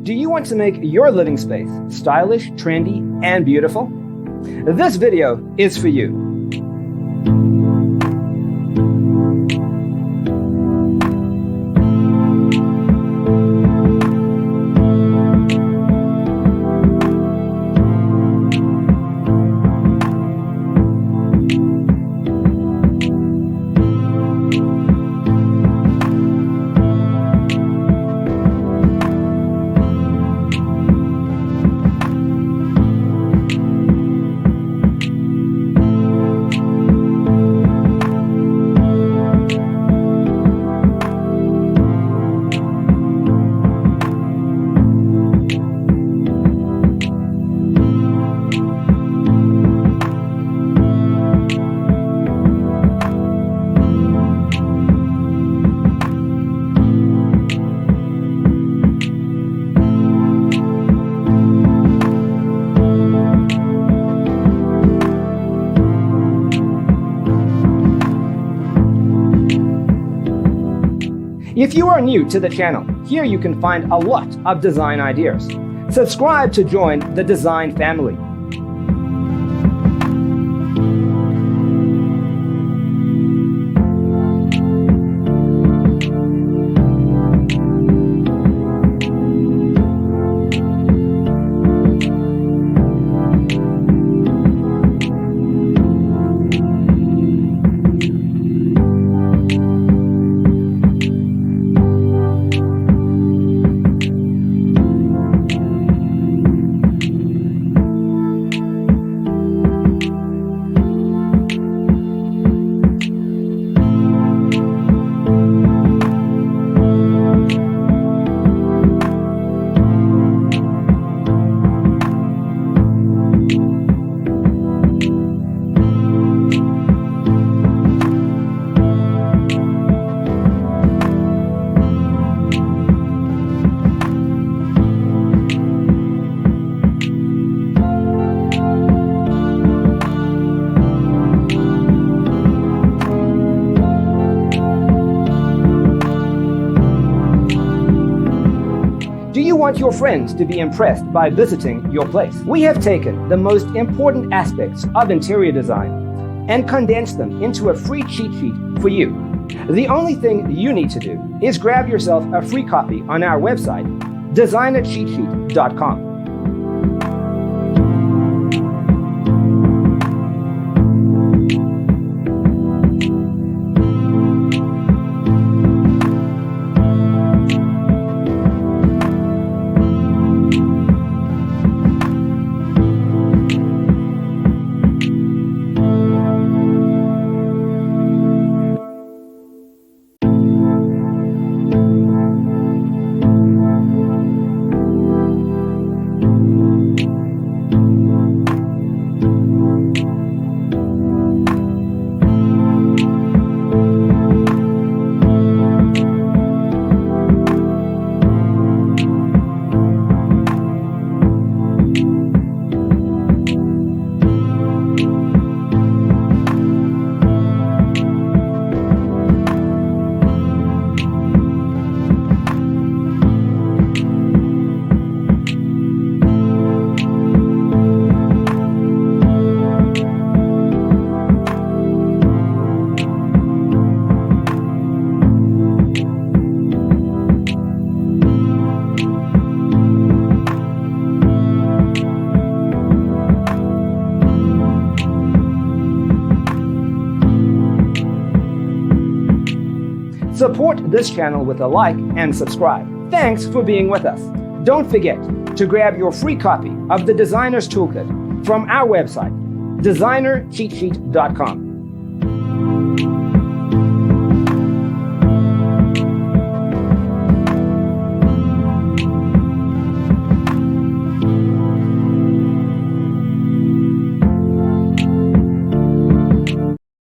Do you want to make your living space stylish, trendy, and beautiful? This video is for you. If you are new to the channel, here you can find a lot of design ideas. Subscribe to join the design family. Do you want your friends to be impressed by visiting your place? We have taken the most important aspects of interior design and condensed them into a free cheat sheet for you. The only thing you need to do is grab yourself a free copy on our website, designercheatsheet.com. Support this channel with a like and subscribe. Thanks for being with us. Don't forget to grab your free copy of the Designer's Toolkit from our website, designercheatsheet.com.